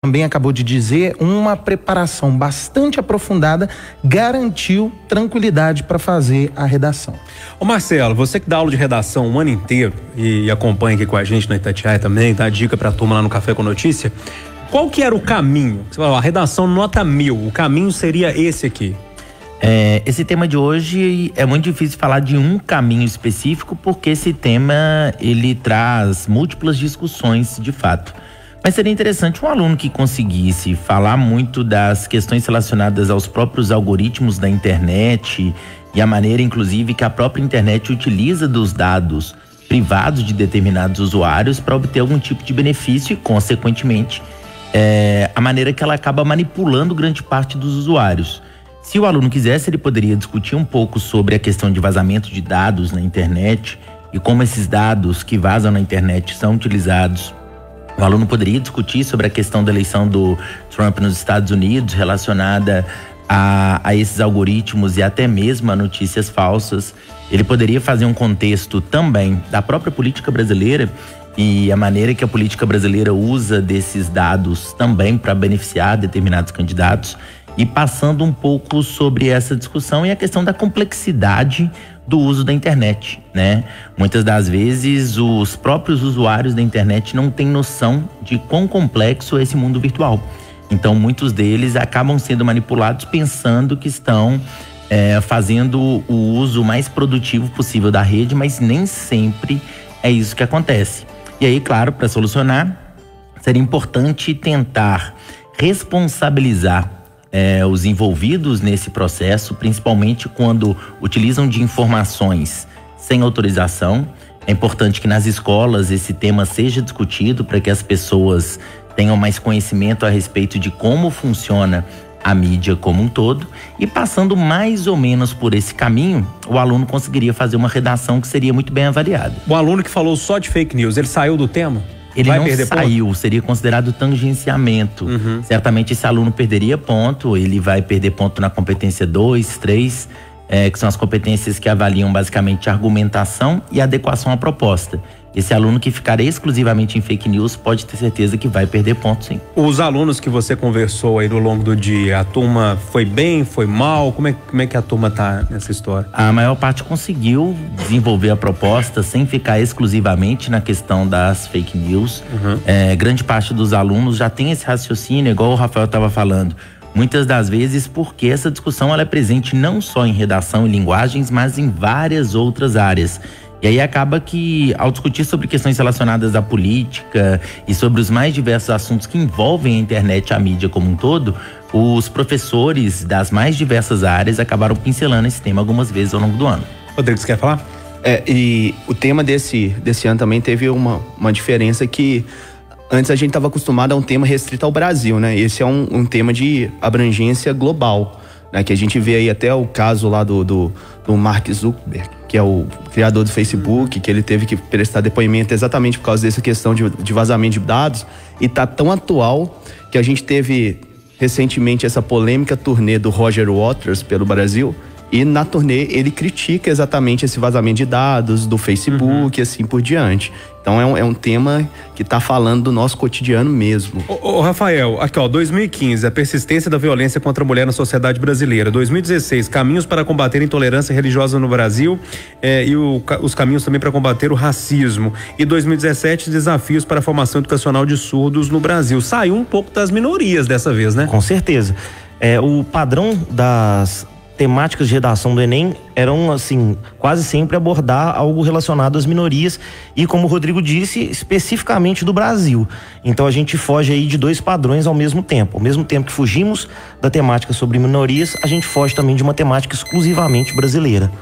também acabou de dizer, uma preparação bastante aprofundada garantiu tranquilidade para fazer a redação. Ô Marcelo, você que dá aula de redação o ano inteiro e acompanha aqui com a gente na Itatiaia também, dá dica pra turma lá no Café com Notícia, qual que era o caminho? Você falou, a redação nota 1000, o caminho seria esse aqui. Esse tema de hoje é muito difícil falar de um caminho específico, porque esse tema ele traz múltiplas discussões de fato. Mas seria interessante um aluno que conseguisse falar muito das questões relacionadas aos próprios algoritmos da internet e a maneira, inclusive, que a própria internet utiliza dos dados privados de determinados usuários para obter algum tipo de benefício e, consequentemente, a maneira que ela acaba manipulando grande parte dos usuários. Se o aluno quisesse, ele poderia discutir um pouco sobre a questão de vazamento de dados na internet e como esses dados que vazam na internet são utilizados. O aluno poderia discutir sobre a questão da eleição do Trump nos Estados Unidos relacionada a esses algoritmos e até mesmo a notícias falsas. Ele poderia fazer um contexto também da própria política brasileira e a maneira que a política brasileira usa desses dados também para beneficiar determinados candidatos, e passando um pouco sobre essa discussão e a questão da complexidade do uso da internet, né? Muitas das vezes os próprios usuários da internet não têm noção de quão complexo é esse mundo virtual. Então muitos deles acabam sendo manipulados pensando que estão fazendo o uso mais produtivo possível da rede, mas nem sempre é isso que acontece. E aí, claro, para solucionar, seria importante tentar responsabilizar os envolvidos nesse processo, principalmente quando utilizam de informações sem autorização. É importante que nas escolas esse tema seja discutido para que as pessoas tenham mais conhecimento a respeito de como funciona a mídia como um todo, e passando mais ou menos por esse caminho, o aluno conseguiria fazer uma redação que seria muito bem avaliada. O aluno que falou só de fake news, ele saiu do tema? Ele não saiu, seria considerado tangenciamento. Certamente esse aluno perderia ponto, ele vai perder ponto na competência 2, 3, que são as competências que avaliam basicamente a argumentação e a adequação à proposta. Esse aluno que ficar exclusivamente em fake news pode ter certeza que vai perder ponto, sim. Os alunos que você conversou aí ao longo do dia, a turma foi bem, foi mal? Como é que a turma tá nessa história? A maior parte conseguiu desenvolver a proposta sem ficar exclusivamente na questão das fake news. Grande parte dos alunos já tem esse raciocínio, igual o Rafael estava falando. Muitas das vezes porque essa discussão ela é presente não só em redação e linguagens, mas em várias outras áreas. E aí acaba que, ao discutir sobre questões relacionadas à política e sobre os mais diversos assuntos que envolvem a internet e a mídia como um todo, os professores das mais diversas áreas acabaram pincelando esse tema algumas vezes ao longo do ano. Rodrigo, você quer falar? E o tema desse ano também teve uma diferença que antes a gente estava acostumado a um tema restrito ao Brasil, né? Esse é um tema de abrangência global, né? Que a gente vê aí até o caso lá do Mark Zuckerberg, que é o criador do Facebook, que ele teve que prestar depoimento exatamente por causa dessa questão de vazamento de dados, e tá tão atual que a gente teve recentemente essa polêmica turnê do Roger Waters pelo Brasil, e na turnê ele critica exatamente esse vazamento de dados do Facebook e assim por diante. Então é um tema que tá falando do nosso cotidiano mesmo. Ô Rafael, aqui ó, 2015, a persistência da violência contra a mulher na sociedade brasileira. 2016, caminhos para combater a intolerância religiosa no Brasil e os caminhos também para combater o racismo. E 2017, desafios para a formação educacional de surdos no Brasil. Saiu um pouco das minorias dessa vez, né? Com certeza. O padrão das temáticas de redação do Enem eram, assim, quase sempre abordar algo relacionado às minorias e, como o Rodrigo disse, especificamente do Brasil. Então a gente foge aí de dois padrões ao mesmo tempo. Ao mesmo tempo que fugimos da temática sobre minorias, a gente foge também de uma temática exclusivamente brasileira.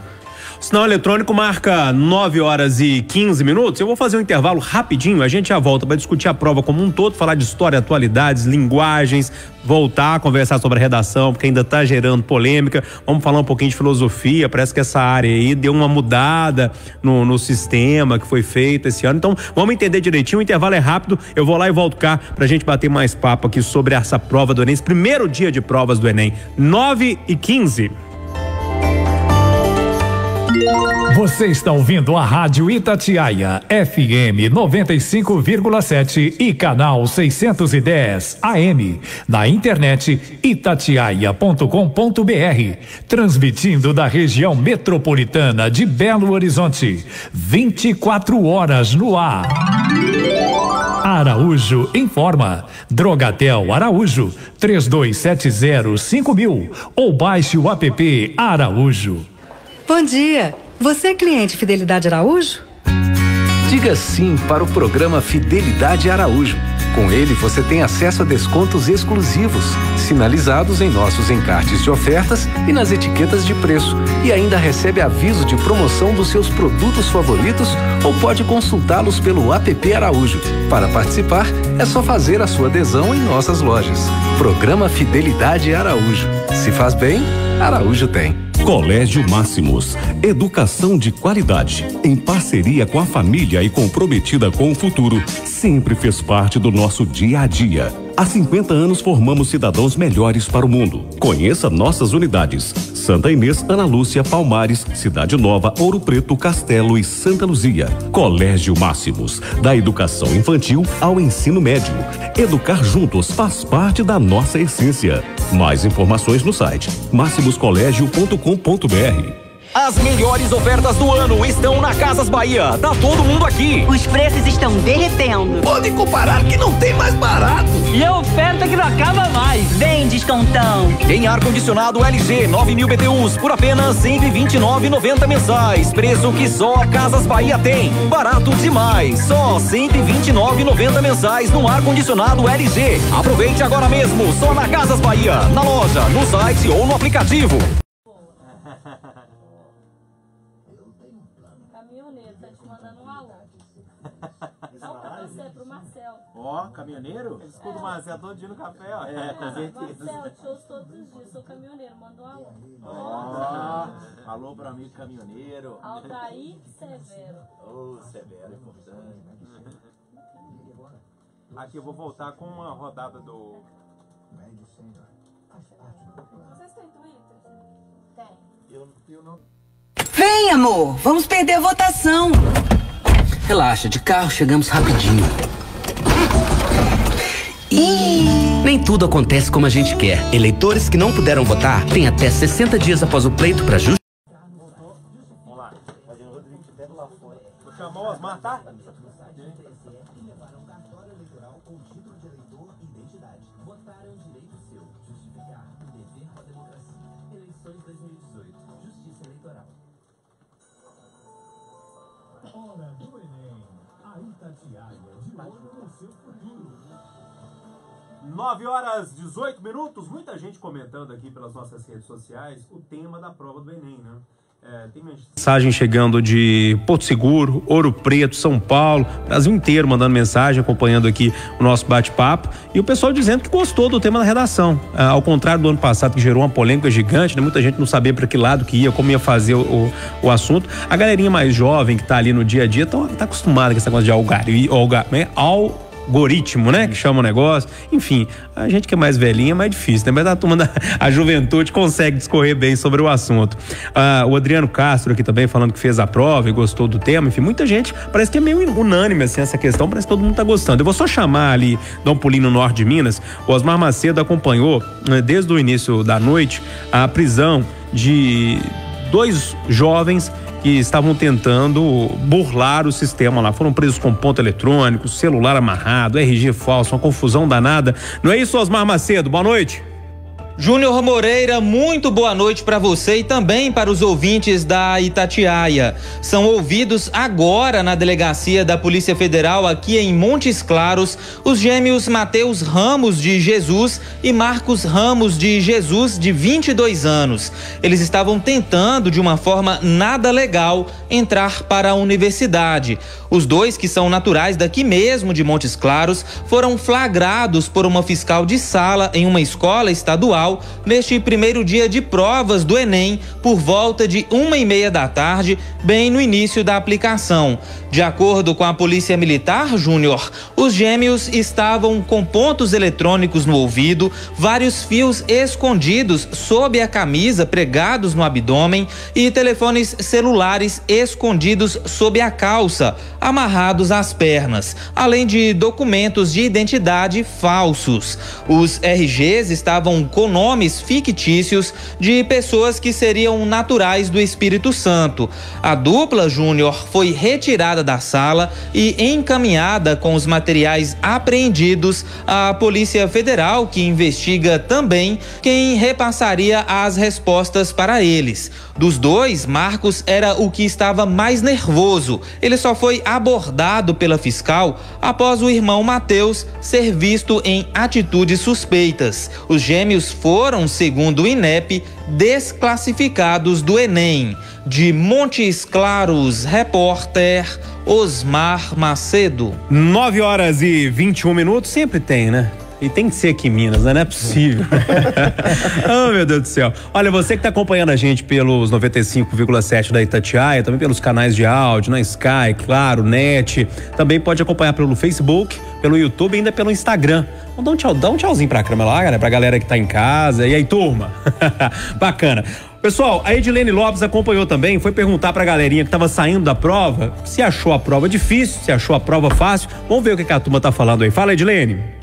O sinal eletrônico marca 9h15. Eu vou fazer um intervalo rapidinho, a gente já volta para discutir a prova como um todo, falar de história, atualidades, linguagens, voltar a conversar sobre a redação, porque ainda tá gerando polêmica. Vamos falar um pouquinho de filosofia, parece que essa área aí deu uma mudada no sistema que foi feito esse ano. Então vamos entender direitinho, o intervalo é rápido, eu vou lá e volto cá pra gente bater mais papo aqui sobre essa prova do Enem, esse primeiro dia de provas do Enem. 9h15. Você está ouvindo a Rádio Itatiaia, FM 95,7 e canal 610 AM. Na internet itatiaia.com.br, transmitindo da região metropolitana de Belo Horizonte. 24 horas no ar. Araújo informa. Drogatel Araújo, 3270-5000 ou baixe o app Araújo. Bom dia. Você é cliente Fidelidade Araújo? Diga sim para o programa Fidelidade Araújo. Com ele você tem acesso a descontos exclusivos, sinalizados em nossos encartes de ofertas e nas etiquetas de preço. E ainda recebe aviso de promoção dos seus produtos favoritos ou pode consultá-los pelo app Araújo. Para participar, é só fazer a sua adesão em nossas lojas. Programa Fidelidade Araújo. Se faz bem, Araújo tem. Colégio Máximos, educação de qualidade, em parceria com a família e comprometida com o futuro, sempre fez parte do nosso dia a dia. Há 50 anos formamos cidadãos melhores para o mundo. Conheça nossas unidades: Santa Inês, Ana Lúcia, Palmares, Cidade Nova, Ouro Preto, Castelo e Santa Luzia. Colégio Máximos, da educação infantil ao ensino médio. Educar juntos faz parte da nossa essência. Mais informações no site maximoscolégio.com.br. As melhores ofertas do ano estão na Casas Bahia. Tá todo mundo aqui. Os preços estão derretendo. Pode comparar que não tem mais barato. E a oferta que não acaba mais. Vem descontão. Em ar-condicionado LG 9.000 BTUs por apenas R$ 129,90 mensais. Preço que só a Casas Bahia tem. Barato demais. Só R$ 129,90 mensais no ar-condicionado LG. Aproveite agora mesmo. Só na Casas Bahia. Na loja, no site ou no aplicativo. Ó, caminhoneiro? Eu escuto o Marcelo todo dia no café, ó. Marcelo, te ouço todos os dias, sou caminhoneiro, manda um alô. Ó, alô pro amigo caminhoneiro. Altair Severo. Ô, Severo, importante. Aqui eu vou voltar com uma rodada do... Vocês têm Twitter? Tem. Eu não... Vem, amor, vamos perder a votação. Relaxa, de carro chegamos rapidinho. Nem tudo acontece como a gente quer. Eleitores que não puderam votar têm até 60 dias após o pleito para justificar. Vamos lá. Chamou o Osmar, tá? Hora do Enem. A Itatiaia de olho no seu futuro. 9h18. Muita gente comentando aqui pelas nossas redes sociais o tema da prova do Enem, né? Tem mensagem chegando de Porto Seguro, Ouro Preto, São Paulo, Brasil inteiro mandando mensagem, acompanhando aqui o nosso bate-papo, e o pessoal dizendo que gostou do tema da redação, ao contrário do ano passado, que gerou uma polêmica gigante, né? Muita gente não sabia para que lado que ia, como ia fazer o assunto. A galerinha mais jovem que tá ali no dia a dia tá acostumada com esse negócio de algoritmo, né? Que chama o negócio. Enfim, a gente que é mais velhinha é mais difícil, né? Mas a turma a juventude consegue discorrer bem sobre o assunto. O Adriano Castro aqui também falando que fez a prova e gostou do tema. Enfim, muita gente, parece que é meio unânime assim essa questão, parece que todo mundo tá gostando. Eu vou só chamar ali, dar um pulinho no norte de Minas. O Osmar Macedo acompanhou, desde o início da noite, a prisão de 2 jovens que estavam tentando burlar o sistema lá. Foram presos com ponto eletrônico, celular amarrado, RG falso, uma confusão danada. Não é isso, Osmar Macedo? Boa noite. Júnior Moreira, muito boa noite para você e também para os ouvintes da Itatiaia. São ouvidos agora na delegacia da Polícia Federal aqui em Montes Claros os gêmeos Mateus Ramos de Jesus e Marcos Ramos de Jesus, de 22 anos. Eles estavam tentando, de uma forma nada legal, entrar para a universidade. Os dois, que são naturais daqui mesmo de Montes Claros, foram flagrados por uma fiscal de sala em uma escola estadual Estadual neste primeiro dia de provas do Enem por volta de 1h30 da tarde, bem no início da aplicação. De acordo com a Polícia Militar, Júnior, os gêmeos estavam com pontos eletrônicos no ouvido, vários fios escondidos sob a camisa pregados no abdômen e telefones celulares escondidos sob a calça, amarrados às pernas, além de documentos de identidade falsos. Os RGs estavam com nomes fictícios de pessoas que seriam naturais do Espírito Santo. A dupla, Júnior, foi retirada da sala e encaminhada com os materiais apreendidos à Polícia Federal, que investiga também quem repassaria as respostas para eles. Dos dois, Marcos era o que estava mais nervoso. Ele só foi abordado pela fiscal após o irmão Mateus ser visto em atitudes suspeitas. Os gêmeos foram, segundo o INEP, desclassificados do Enem. De Montes Claros, repórter Osmar Macedo. 9h21, sempre tem, né? E tem que ser aqui em Minas, né? Não é possível. Oh, meu Deus do céu. Olha, você que tá acompanhando a gente pelos 95,7 da Itatiaia, também pelos canais de áudio, na Sky, claro, NET, também pode acompanhar pelo Facebook, pelo YouTube e ainda pelo Instagram. Vamos dar um tchauzinho pra câmera lá, galera, pra galera que tá em casa. E aí, turma? Bacana. Pessoal, a Edilene Lopes acompanhou também, foi perguntar pra galerinha que tava saindo da prova se achou a prova difícil, se achou a prova fácil. Vamos ver o que a turma tá falando aí. Fala, Edilene.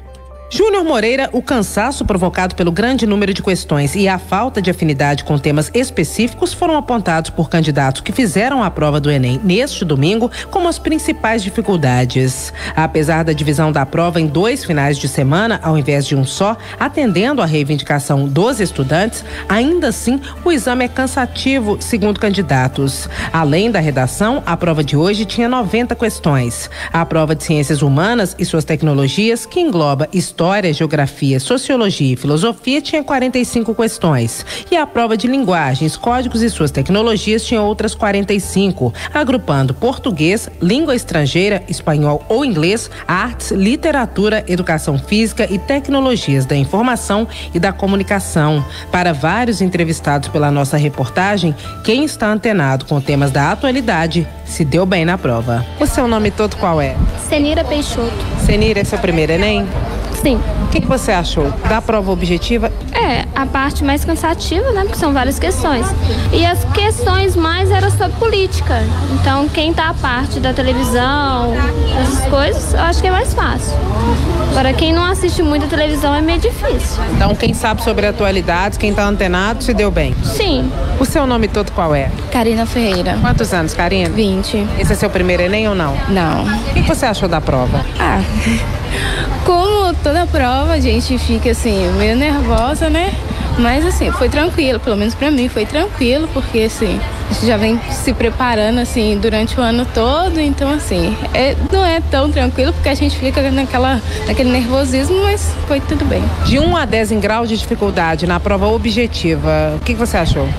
Júnior Moreira, o cansaço provocado pelo grande número de questões e a falta de afinidade com temas específicos foram apontados por candidatos que fizeram a prova do Enem neste domingo como as principais dificuldades. Apesar da divisão da prova em 2 finais de semana, ao invés de um só, atendendo à reivindicação dos estudantes, ainda assim o exame é cansativo, segundo candidatos. Além da redação, a prova de hoje tinha 90 questões. A prova de Ciências Humanas e suas tecnologias, que engloba História, Geografia, Sociologia e Filosofia, tinha 45 questões. E a prova de Linguagens, Códigos e suas tecnologias tinha outras 45, agrupando português, língua estrangeira, espanhol ou inglês, artes, literatura, educação física e tecnologias da informação e da comunicação. Para vários entrevistados pela nossa reportagem, quem está antenado com temas da atualidade se deu bem na prova. O seu nome todo qual é? Senira Peixoto. Senira, é seu primeiro Enem? Sim. O que você achou da prova objetiva? É, a parte mais cansativa, né? Porque são várias questões. E as questões mais eram sobre política. Então, quem tá a parte da televisão, essas coisas, eu acho que é mais fácil. Agora, quem não assiste muito a televisão é meio difícil. Então, quem sabe sobre atualidades, quem tá antenado, se deu bem? Sim. O seu nome todo qual é? Karina Ferreira. Quantos anos, Karina? 20. Esse é seu primeiro Enem ou não? Não. O que você achou da prova? Como toda prova, a gente fica assim, meio nervosa, né? Mas assim, foi tranquilo, pelo menos pra mim foi tranquilo, porque assim, a gente já vem se preparando assim durante o ano todo, então assim, não é tão tranquilo porque a gente fica naquele nervosismo, mas foi tudo bem. De 1 a 10 em grau de dificuldade na prova objetiva, o que você achou?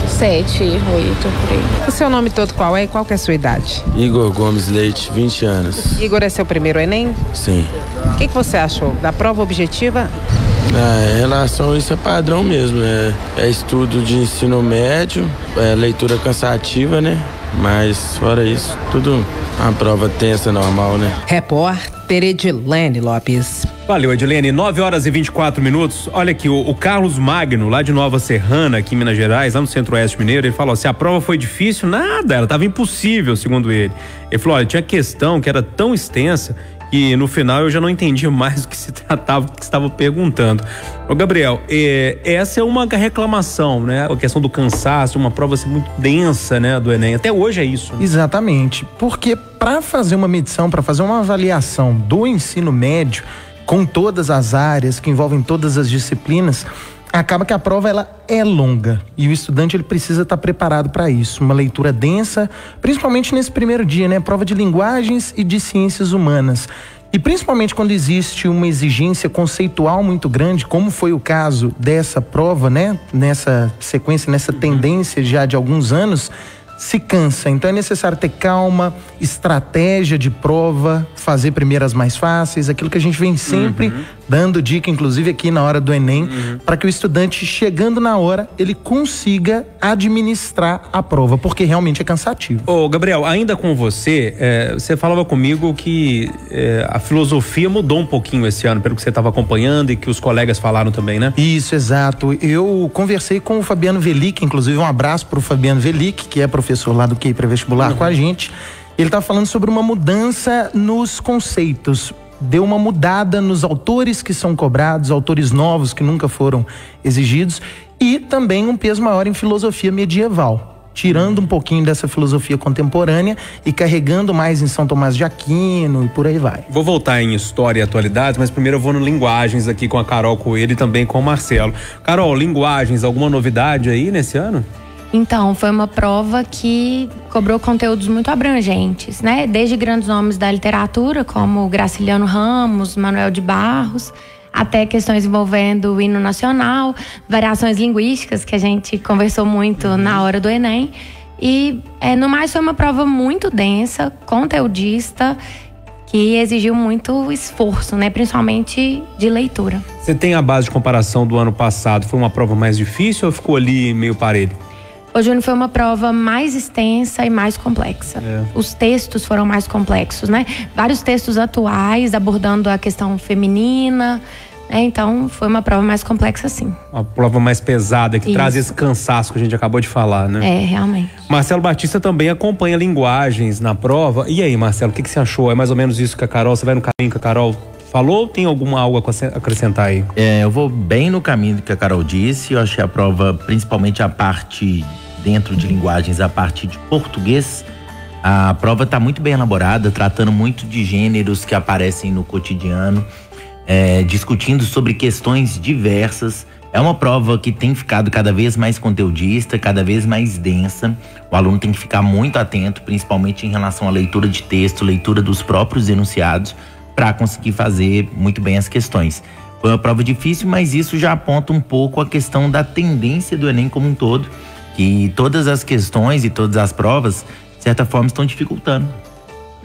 7, 8, por aí. O seu nome todo qual é e qual que é a sua idade? Igor Gomes Leite, 20 anos. Igor, é seu primeiro Enem? Sim. O que você achou da prova objetiva? Em relação a isso é padrão mesmo, é estudo de ensino médio, leitura cansativa, né? Mas fora isso, tudo uma prova tensa, normal, né? Repórter Edilene Lopes. Valeu, Edilene. 9h24. Olha aqui, o Carlos Magno, lá de Nova Serrana, aqui em Minas Gerais, lá no Centro-Oeste Mineiro, ele falou: se a prova foi difícil, nada, ela estava impossível, segundo ele. Ele falou: olha, tinha questão que era tão extensa que no final eu já não entendi mais do que se tratava, do que estava perguntando. Ô Gabriel, essa é uma reclamação, né? A questão do cansaço, uma prova assim, muito densa, né, do Enem. Até hoje é isso. Né? Exatamente, porque para fazer uma medição, para fazer uma avaliação do ensino médio, com todas as áreas, que envolvem todas as disciplinas, acaba que a prova ela é longa e o estudante ele precisa estar preparado para isso, uma leitura densa, principalmente nesse primeiro dia, né? Prova de linguagens e de ciências humanas. E principalmente quando existe uma exigência conceitual muito grande, como foi o caso dessa prova, né? Nessa sequência, nessa tendência já de alguns anos, se cansa. Então é necessário ter calma, estratégia de prova, fazer primeiro as mais fáceis, aquilo que a gente vem sempre dando dica, inclusive aqui na hora do Enem, para que o estudante, chegando na hora, ele consiga administrar a prova, porque realmente é cansativo. Ô, Gabriel, ainda com você, você falava comigo que a filosofia mudou um pouquinho esse ano, pelo que você estava acompanhando e que os colegas falaram também, né? Isso, exato. Eu conversei com o Fabiano Velic, inclusive um abraço pro Fabiano Velic, que é professor lá do QI Pré-Vestibular com a gente. Ele tá falando sobre uma mudança nos conceitos. Deu uma mudada nos autores que são cobrados, autores novos que nunca foram exigidos, e também um peso maior em filosofia medieval, tirando um pouquinho dessa filosofia contemporânea e carregando mais em São Tomás de Aquino e por aí vai. Vou voltar em história e atualidades, mas primeiro eu vou no linguagens aqui com a Carol Coelho e também com o Marcelo. Carol, linguagens, alguma novidade aí nesse ano? Então, foi uma prova que cobrou conteúdos muito abrangentes, né? Desde grandes nomes da literatura, como Graciliano Ramos, Manuel de Barros, até questões envolvendo o hino nacional, variações linguísticas, que a gente conversou muito na hora do Enem. E, no mais, foi uma prova muito densa, conteudista, que exigiu muito esforço, né? Principalmente de leitura. Você tem a base de comparação do ano passado? Foi uma prova mais difícil ou ficou ali meio parelho? Ô, Júnior, foi uma prova mais extensa e mais complexa. Os textos foram mais complexos, né? Vários textos atuais abordando a questão feminina, né? Então, foi uma prova mais complexa, sim. Uma prova mais pesada, que traz esse cansaço que a gente acabou de falar, né? Realmente. Marcelo Batista também acompanha linguagens na prova. E aí, Marcelo, o que você achou? É mais ou menos isso que a Carol, você vai no caminho que a Carol falou ou tem algo a acrescentar aí? Eu vou bem no caminho que a Carol disse. Eu achei a prova, principalmente a parte dentro de linguagens, a parte de português, a prova está muito bem elaborada, tratando muito de gêneros que aparecem no cotidiano, discutindo sobre questões diversas. É uma prova que tem ficado cada vez mais conteudista, cada vez mais densa. O aluno tem que ficar muito atento, principalmente em relação à leitura de texto, leitura dos próprios enunciados, para conseguir fazer muito bem as questões. Foi uma prova difícil, mas isso já aponta um pouco a questão da tendência do Enem como um todo, que todas as questões e todas as provas, de certa forma, estão dificultando,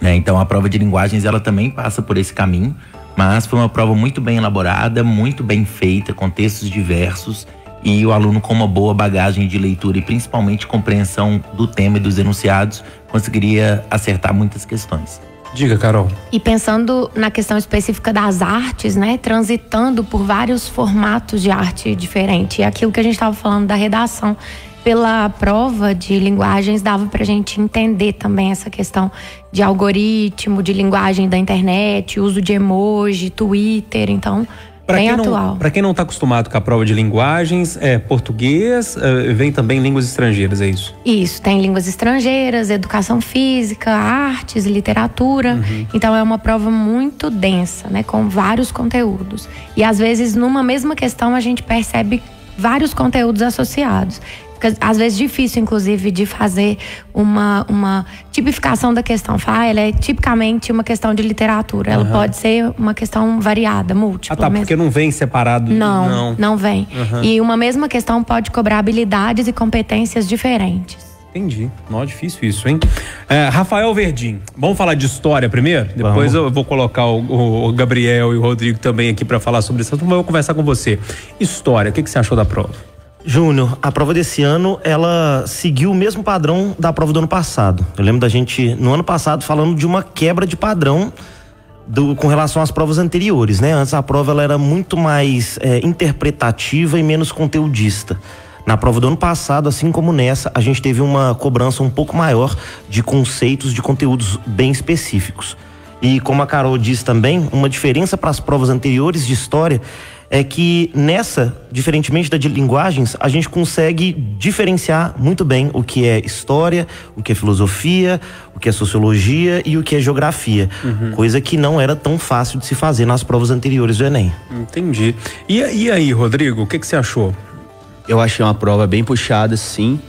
né? Então a prova de linguagens, ela também passa por esse caminho, mas foi uma prova muito bem elaborada, muito bem feita, com textos diversos, e o aluno com uma boa bagagem de leitura e principalmente compreensão do tema e dos enunciados, conseguiria acertar muitas questões. Diga, Carol. E pensando na questão específica das artes, né? Transitando por vários formatos de arte diferente. E aquilo que a gente estava falando da redação. Pela prova de linguagens, dava pra gente entender também essa questão de algoritmo, de linguagem da internet, uso de emoji, Twitter, então, bem atual. Para quem não está acostumado com a prova de linguagens, português, vem também línguas estrangeiras, é isso? Isso, tem línguas estrangeiras, educação física, artes, literatura. Então é uma prova muito densa, né, com vários conteúdos. E às vezes numa mesma questão a gente percebe vários conteúdos associados. Fica, às vezes, difícil, inclusive, de fazer uma tipificação da questão. Ela é tipicamente uma questão de literatura. Ela pode ser uma questão variada, múltipla. Porque não vem separado? Não vem. E uma mesma questão pode cobrar habilidades e competências diferentes. Entendi. Não, difícil isso, hein? Rafael Verdim, vamos falar de história primeiro? Depois eu vou colocar o Gabriel e o Rodrigo também aqui para falar sobre isso. Então eu vou conversar com você. História, o que você achou da prova? Júnior, a prova desse ano, ela seguiu o mesmo padrão da prova do ano passado. Eu lembro da gente, no ano passado, falando de uma quebra de padrão com relação às provas anteriores, né? Antes a prova ela era muito mais interpretativa e menos conteudista. Na prova do ano passado, assim como nessa, a gente teve uma cobrança um pouco maior de conceitos, de conteúdos bem específicos. E como a Carol disse também, uma diferença para as provas anteriores de história é que nessa, diferentemente da de linguagens, a gente consegue diferenciar muito bem o que é história, o que é filosofia, o que é sociologia e o que é geografia. Coisa que não era tão fácil de se fazer nas provas anteriores do Enem. Entendi. E aí, Rodrigo, o que você achou? Eu achei uma prova bem puxada, sim.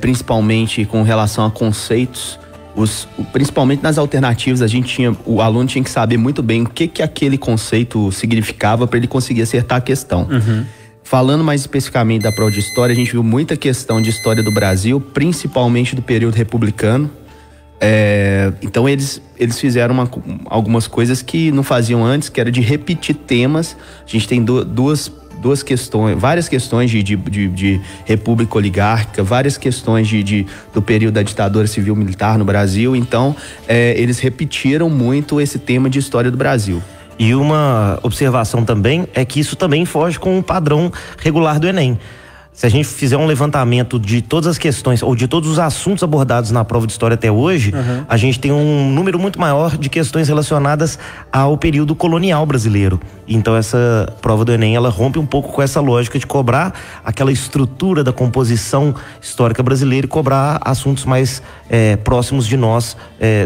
Principalmente com relação a conceitos. Principalmente nas alternativas, o aluno tinha que saber muito bem o que aquele conceito significava para ele conseguir acertar a questão. Falando mais especificamente da prova de história, a gente viu muita questão de história do Brasil, principalmente do período republicano. Então eles fizeram algumas coisas que não faziam antes, que era de repetir temas. A gente tem duas questões, várias questões de república oligárquica, várias questões do período da ditadura civil-militar no Brasil. Então, eles repetiram muito esse tema de história do Brasil. E uma observação também é que isso também foge com o padrão regular do Enem. Se a gente fizer um levantamento de todas as questões ou de todos os assuntos abordados na prova de história até hoje, a gente tem um número muito maior de questões relacionadas ao período colonial brasileiro. Então essa prova do Enem, ela rompe um pouco com essa lógica de cobrar aquela estrutura da composição histórica brasileira e cobrar assuntos mais próximos de nós,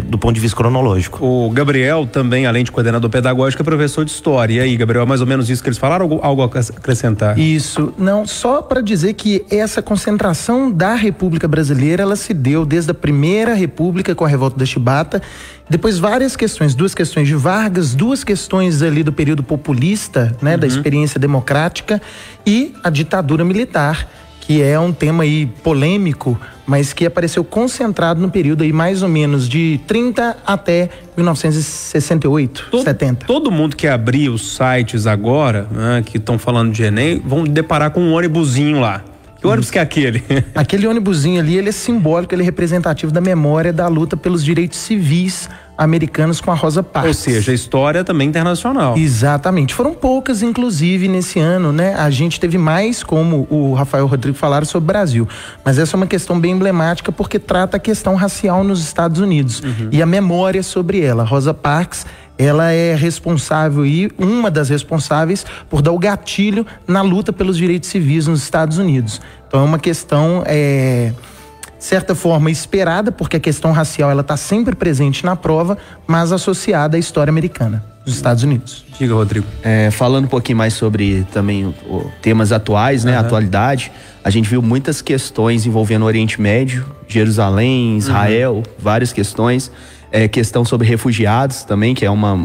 do ponto de vista cronológico. O Gabriel também, além de coordenador pedagógico, é professor de história. E aí, Gabriel, é mais ou menos isso que eles falaram, algo a acrescentar? Isso, não, só para dizer que essa concentração da República Brasileira, ela se deu desde a primeira República com a Revolta da Chibata, depois várias questões, 2 questões de Vargas, 2 questões ali do período populista, né, da experiência democrática, e a ditadura militar, que é um tema aí polêmico, mas que apareceu concentrado no período aí mais ou menos de 30 até 1968, 70. Todo mundo que abrir os sites agora, né, que estão falando de Enem, vão deparar com um ônibusinho lá. Que ônibus que é aquele? Aquele ônibusinho ali, ele é simbólico, ele é representativo da memória da luta pelos direitos civis americanos com a Rosa Parks. Ou seja, a história também internacional. Exatamente. Foram poucas, inclusive, nesse ano, né? A gente teve mais, como o Rafael e o Rodrigo falaram, sobre o Brasil. Mas essa é uma questão bem emblemática porque trata a questão racial nos Estados Unidos. E a memória sobre ela. Rosa Parks, ela é responsável e uma das responsáveis por dar o gatilho na luta pelos direitos civis nos Estados Unidos. Então é uma questão, certa forma, esperada, porque a questão racial ela está sempre presente na prova, mas associada à história americana dos Estados Unidos. Diga, Rodrigo. Falando um pouquinho mais sobre também temas atuais, né, atualidade, a gente viu muitas questões envolvendo o Oriente Médio, Jerusalém, Israel, várias questões. Questão sobre refugiados também, que é uma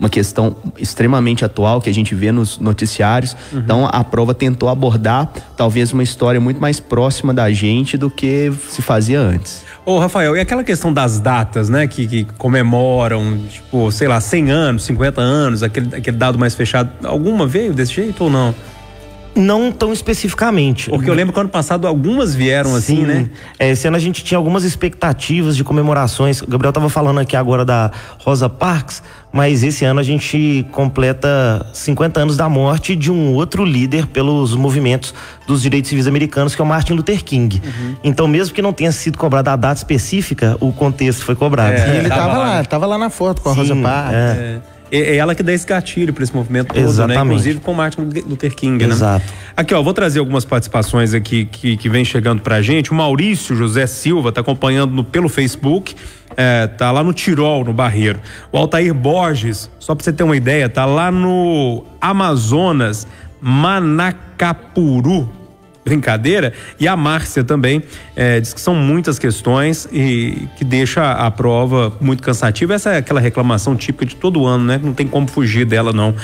questão extremamente atual que a gente vê nos noticiários. Então a prova tentou abordar talvez uma história muito mais próxima da gente do que se fazia antes. Ô, Rafael, e aquela questão das datas, né, que comemoram, tipo, sei lá, 100 anos, 50 anos, aquele dado mais fechado, alguma veio desse jeito ou não? Não tão especificamente. Porque eu lembro que ano passado algumas vieram assim, né? Esse ano a gente tinha algumas expectativas de comemorações. O Gabriel estava falando aqui agora da Rosa Parks, mas esse ano a gente completa 50 anos da morte de um outro líder pelos movimentos dos direitos civis americanos, que é o Martin Luther King. Então, mesmo que não tenha sido cobrada a data específica, o contexto foi cobrado. E ele estava lá na foto com a Rosa Parks. É ela que dá esse gatilho para esse movimento todo, né? Inclusive com o Martin Luther King, né? Exato. Aqui, ó, vou trazer algumas participações aqui que vem chegando pra gente. O Maurício José Silva tá acompanhando pelo Facebook, tá lá no Tirol, no Barreiro. O Altair Borges, só pra você ter uma ideia, tá lá no Amazonas, Manacapuru. Brincadeira. E a Márcia também diz que são muitas questões e que deixa a prova muito cansativa. Essa é aquela reclamação típica de todo ano, né? Não tem como fugir dela não,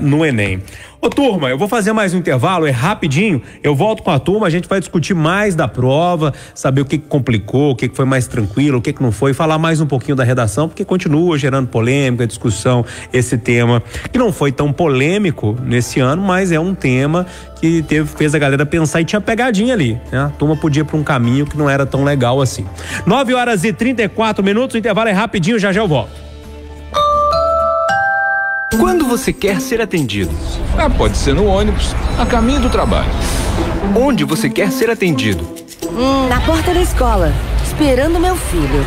no Enem. Ô turma, eu vou fazer mais um intervalo, é rapidinho, eu volto com a turma, a gente vai discutir mais da prova, saber o que complicou, o que foi mais tranquilo, o que não foi, falar mais um pouquinho da redação, porque continua gerando polêmica, discussão, esse tema que não foi tão polêmico nesse ano, mas é um tema que fez a galera pensar e tinha pegadinha ali, né? A turma podia ir pra um caminho que não era tão legal assim. 9h34, o intervalo é rapidinho, já eu volto. Quando você quer ser atendido? Pode ser no ônibus, a caminho do trabalho. Onde você quer ser atendido? Na porta da escola, esperando meu filho.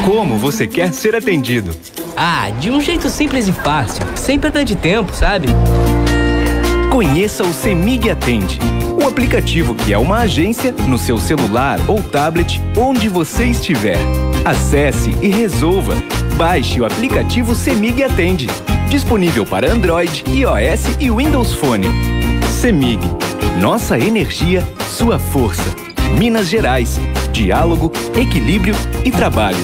Como você quer ser atendido? De um jeito simples e fácil, sem perda de tempo, sabe? Conheça o CEMIG Atende, um aplicativo que é uma agência no seu celular ou tablet, onde você estiver. Acesse e resolva. Baixe o aplicativo CEMIG Atende, disponível para Android, iOS e Windows Phone. CEMIG, nossa energia, sua força. Minas Gerais, diálogo, equilíbrio e trabalho.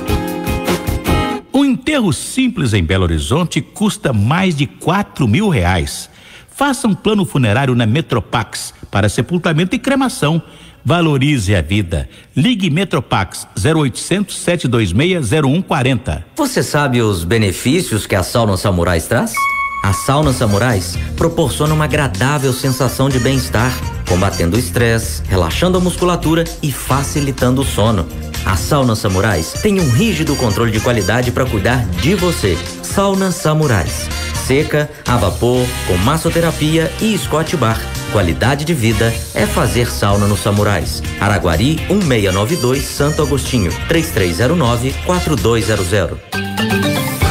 Um enterro simples em Belo Horizonte custa mais de R$4.000. Faça um plano funerário na Metropax para sepultamento e cremação. Valorize a vida. Ligue Metropax 0800 726 0140. Você sabe os benefícios que a Sauna Samurais traz? A Sauna Samurais proporciona uma agradável sensação de bem-estar, combatendo o estresse, relaxando a musculatura e facilitando o sono. A Sauna Samurais tem um rígido controle de qualidade para cuidar de você. Sauna Samurais. Seca, a vapor, com massoterapia e Scott Bar. Qualidade de vida é fazer sauna no Samurais. Araguari 1692 Santo Agostinho 3309-4200.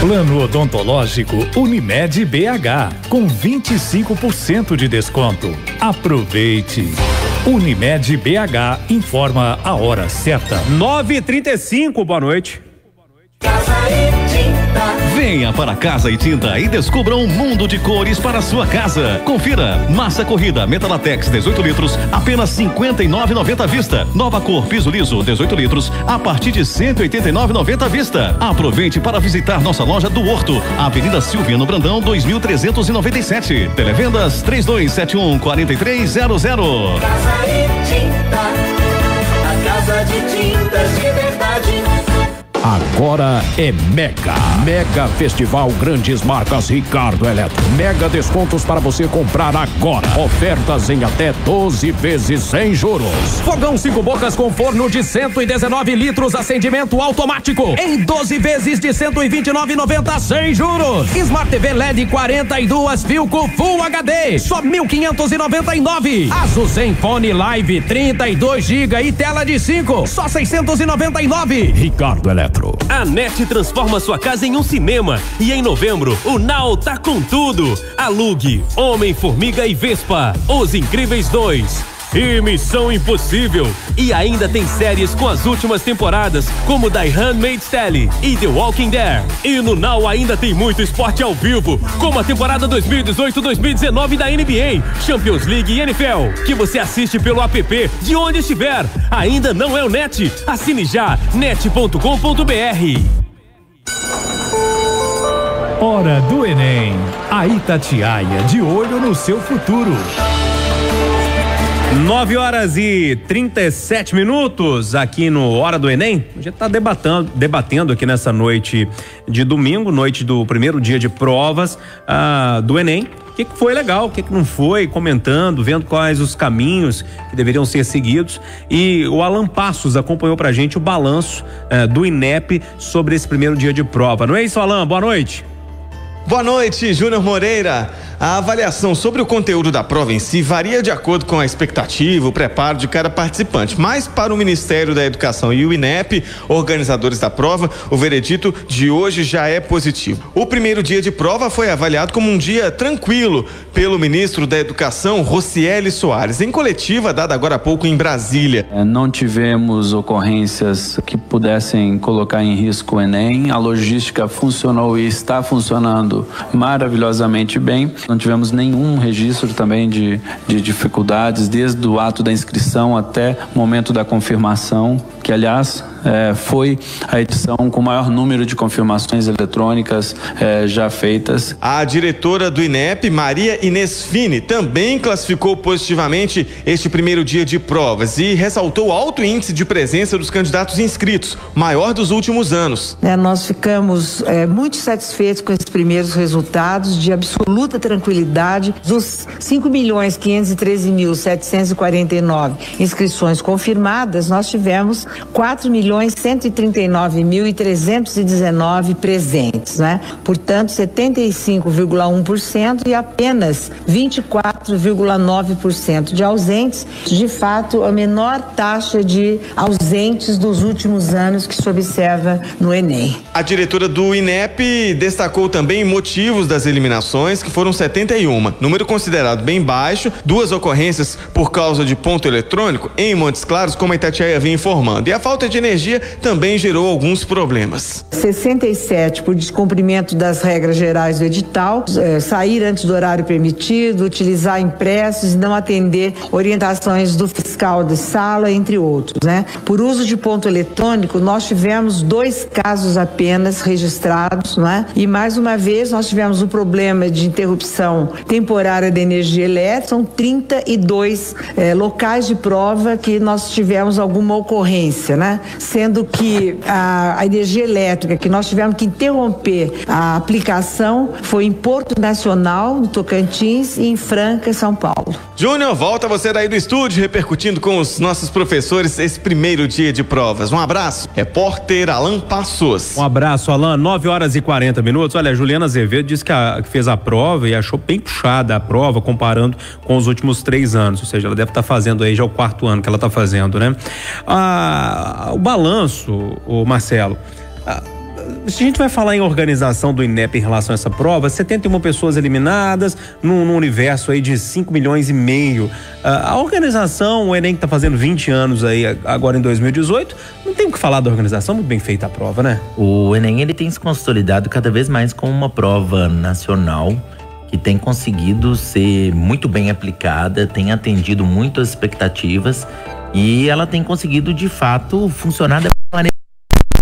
Plano odontológico Unimed BH, com 25% de desconto. Aproveite. Unimed BH informa a hora certa. 9h35, boa noite. Venha para Casa e Tinta e descubra um mundo de cores para a sua casa. Confira: massa corrida Metalatex 18 litros, apenas R$ 59,90 à vista. Nova cor piso liso 18 litros, a partir de R$ 189,90 à vista. Aproveite para visitar nossa loja do Horto, Avenida Silviano Brandão 2397. Televendas 3271-4300. Casa e Tinta, a casa de tintas de verdade. Agora é Mega Festival Grandes Marcas Ricardo Eletro. Mega descontos para você comprar agora. Ofertas em até 12 vezes sem juros. Fogão 5 bocas com forno de 119 litros, acendimento automático em 12 vezes de 129,90 sem juros. Smart TV LED 42 Philco Full HD, só 1.599. Asus Zenfone Live 32 GB e tela de 5, só 699. Ricardo Eletro. A NET transforma sua casa em um cinema e em novembro o Now tá com tudo. Alugue Homem-Formiga e Vespa, Os Incríveis 2 e Missão Impossível. E ainda tem séries com as últimas temporadas, como The Handmaid's Tale e The Walking Dead. E no Now ainda tem muito esporte ao vivo, como a temporada 2018-2019 da NBA, Champions League e NFL, que você assiste pelo app de onde estiver. Ainda não é o NET? Assine já, net.com.br. Hora do Enem. A Itatiaia de olho no seu futuro. 9h37 aqui no Hora do Enem. A gente está debatendo aqui nessa noite de domingo, noite do primeiro dia de provas do Enem. O que foi legal, o que não foi, comentando, vendo quais os caminhos que deveriam ser seguidos. E o Alan Passos acompanhou pra gente o balanço do INEP sobre esse primeiro dia de prova. Não é isso, Alan? Boa noite. Boa noite, Júnior Moreira. A avaliação sobre o conteúdo da prova em si varia de acordo com a expectativa, o preparo de cada participante. Mas para o Ministério da Educação e o INEP, organizadores da prova, o veredito de hoje já é positivo. O primeiro dia de prova foi avaliado como um dia tranquilo pelo ministro da Educação, Rocieli Soares, em coletiva dada agora há pouco em Brasília. Não tivemos ocorrências que pudessem colocar em risco o Enem. A logística funcionou e está funcionando maravilhosamente bem. Não tivemos nenhum registro também de dificuldades, desde o ato da inscrição até o momento da confirmação, que aliás foi a edição com o maior número de confirmações eletrônicas já feitas. A diretora do INEP, Maria Inês Fini, também classificou positivamente este primeiro dia de provas e ressaltou o alto índice de presença dos candidatos inscritos, maior dos últimos anos. Nós ficamos muito satisfeitos com esses primeiros resultados, de absoluta tranquilidade. Dos 5.513.749 inscrições confirmadas, nós tivemos 4.139.319 presentes, né? Portanto, 75,1% e apenas 24,9% de ausentes. De fato, a menor taxa de ausentes dos últimos anos que se observa no Enem. A diretora do INEP destacou também motivos das eliminações, que foram 71, número considerado bem baixo, 2 ocorrências por causa de ponto eletrônico em Montes Claros, como a Itatiaia vinha informando. E a falta de energia também gerou alguns problemas. 67 por descumprimento das regras gerais do edital, sair antes do horário permitido, utilizar impressos e não atender orientações do fiscal de sala, entre outros, né? Por uso de ponto eletrônico, nós tivemos 2 casos apenas registrados, né? E mais uma vez nós tivemos um problema de interrupção distribuição temporária de energia elétrica, são 32 locais de prova que nós tivemos alguma ocorrência, né? Sendo que a energia elétrica que nós tivemos que interromper a aplicação foi em Porto Nacional, no Tocantins, e em Franca, São Paulo. Júnior, volta você daí do estúdio, repercutindo com os nossos professores esse primeiro dia de provas. Um abraço, repórter Alan Passos. Um abraço, Alan. 9h40. Olha, a Juliana Azevedo disse que fez a prova e achou bem puxada a prova, comparando com os últimos 3 anos. Ou seja, ela deve estar fazendo aí já o 4º ano que ela está fazendo, né? O balanço, o Marcelo, se a gente vai falar em organização do INEP em relação a essa prova, 71 pessoas eliminadas num universo aí de 5 milhões e meio. A organização, o Enem que tá fazendo 20 anos aí agora em 2018, não tem o que falar da organização, muito bem feita a prova, né? O Enem, ele tem se consolidado cada vez mais como uma prova nacional que tem conseguido ser muito bem aplicada, tem atendido muito as expectativas e ela tem conseguido de fato funcionar da maneira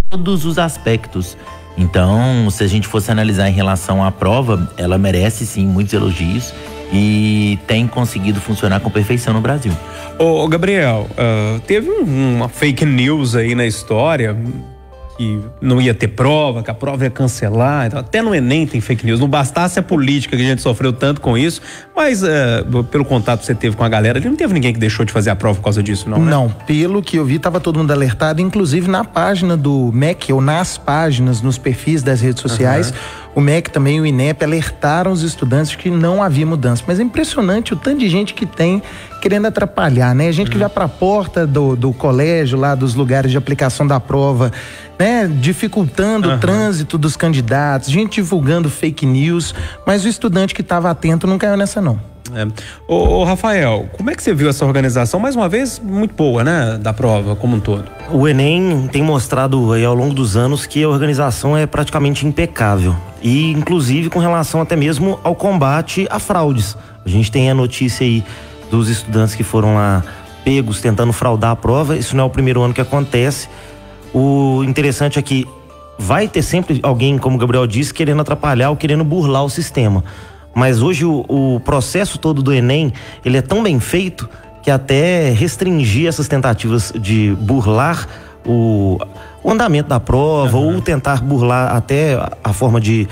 todos os aspectos. Então, se a gente fosse analisar em relação à prova, ela merece sim muitos elogios e tem conseguido funcionar com perfeição no Brasil. Ô Gabriel, teve uma fake news aí na história que não ia ter prova, que a prova ia cancelar. Então, até no Enem tem fake news. Não bastasse a política, que a gente sofreu tanto com isso, mas pelo contato que você teve com a galera ali, não teve ninguém que deixou de fazer a prova por causa disso, não, né? Não, pelo que eu vi, tava todo mundo alertado, inclusive na página do MEC, ou nas páginas, nos perfis das redes sociais, o MEC também, o INEP, alertaram os estudantes de que não havia mudança. Mas é impressionante o tanto de gente que tem querendo atrapalhar, né? A gente que vai pra porta do colégio, lá dos lugares de aplicação da prova, né? Dificultando o trânsito dos candidatos, gente divulgando fake news, mas o estudante que estava atento não caiu nessa, não. Ô Rafael, como é que você viu essa organização? Mais uma vez, muito boa, né? Da prova como um todo. O Enem tem mostrado aí ao longo dos anos que a organização é praticamente impecável. E inclusive com relação até mesmo ao combate a fraudes. A gente tem a notícia aí dos estudantes que foram lá pegos tentando fraudar a prova. Isso não é o primeiro ano que acontece. O interessante é que vai ter sempre alguém, como o Gabriel disse, querendo atrapalhar ou querendo burlar o sistema. Mas hoje o processo todo do Enem, ele é tão bem feito que até restringir essas tentativas de burlar o andamento da prova ou tentar burlar até a forma de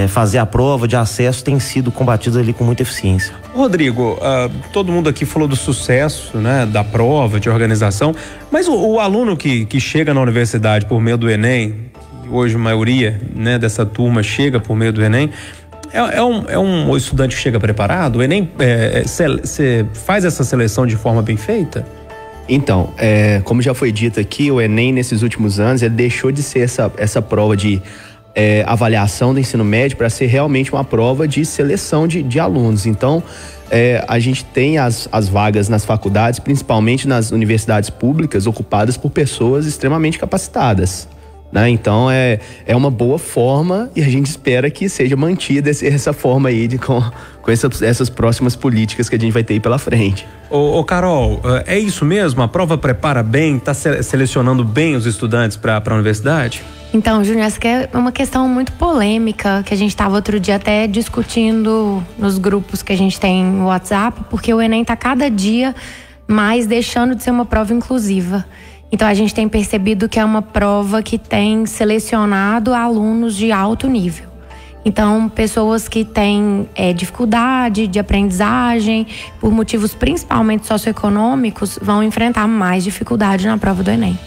fazer a prova de acesso tem sido combatido ali com muita eficiência. Rodrigo, todo mundo aqui falou do sucesso, né, da prova, de organização, mas o aluno que chega na universidade por meio do Enem, hoje a maioria, né, dessa turma chega por meio do Enem, é um estudante que chega preparado? O Enem você faz essa seleção de forma bem feita? Então, como já foi dito aqui, o Enem nesses últimos anos ele deixou de ser essa prova de avaliação do ensino médio para ser realmente uma prova de seleção de alunos. Então, a gente tem as vagas nas faculdades, principalmente nas universidades públicas, ocupadas por pessoas extremamente capacitadas, né? Então é uma boa forma e a gente espera que seja mantida essa forma aí com essas próximas políticas que a gente vai ter aí pela frente. Ô Carol, é isso mesmo? A prova prepara bem, está selecionando bem os estudantes para a universidade? Então, Júnior, essa é uma questão muito polêmica que a gente estava outro dia até discutindo nos grupos que a gente tem no WhatsApp, porque o Enem está cada dia mais deixando de ser uma prova inclusiva. Então, a gente tem percebido que é uma prova que tem selecionado alunos de alto nível. Então, pessoas que têm dificuldade de aprendizagem, por motivos principalmente socioeconômicos, vão enfrentar mais dificuldade na prova do Enem.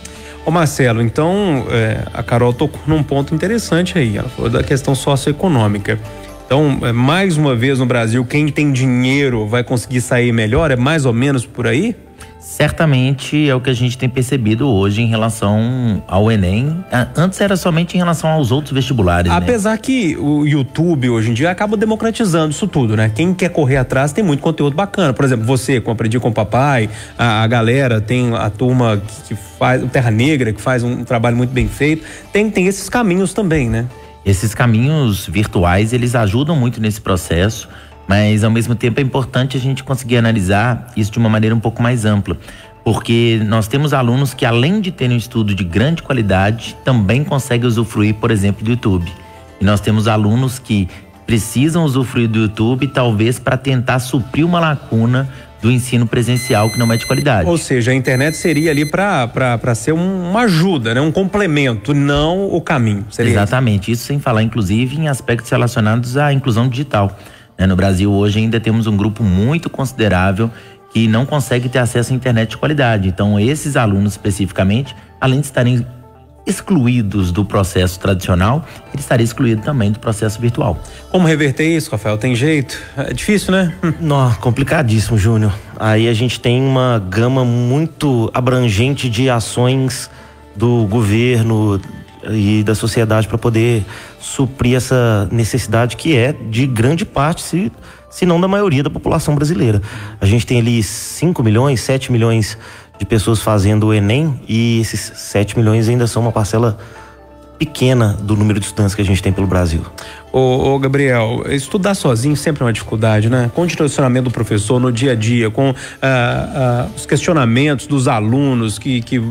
Ô Marcelo, então a Carol tocou num ponto interessante aí, ela falou da questão socioeconômica. Então, mais uma vez no Brasil, quem tem dinheiro vai conseguir sair melhor? É mais ou menos por aí? Certamente é o que a gente tem percebido hoje em relação ao Enem. Antes era somente em relação aos outros vestibulares, apesar, né? que o YouTube hoje em dia acaba democratizando isso tudo, né? Quem quer correr atrás tem muito conteúdo bacana. Por exemplo, você, com Aprendi com o Papai, a galera, tem a turma que faz, o Terra Negra, que faz um trabalho muito bem feito. Tem esses caminhos também, né? Esses caminhos virtuais, eles ajudam muito nesse processo. Mas, ao mesmo tempo, é importante a gente conseguir analisar isso de uma maneira um pouco mais ampla. Porque nós temos alunos que, além de terem um estudo de grande qualidade, também conseguem usufruir, por exemplo, do YouTube. E nós temos alunos que precisam usufruir do YouTube, talvez para tentar suprir uma lacuna do ensino presencial que não é de qualidade. Ou seja, a internet seria ali para ser uma ajuda, né? Um complemento, não o caminho. Seria Exatamente, isso sem falar inclusive em aspectos relacionados à inclusão digital. No Brasil hoje ainda temos um grupo muito considerável que não consegue ter acesso à internet de qualidade. Então esses alunos especificamente, além de estarem excluídos do processo tradicional, ele estaria excluído também do processo virtual. Como reverter isso, Rafael? Tem jeito? É difícil, né? Não, complicadíssimo, Júnior. Aí a gente tem uma gama muito abrangente de ações do governo e da sociedade para poder suprir essa necessidade que é de grande parte, se não da maioria da população brasileira. A gente tem ali 5 milhões, 7 milhões de pessoas fazendo o Enem, e esses 7 milhões ainda são uma parcela pequena do número de estudantes que a gente tem pelo Brasil. Ô Gabriel, estudar sozinho sempre é uma dificuldade, né? Com o direcionamento do professor no dia a dia, com os questionamentos dos alunos que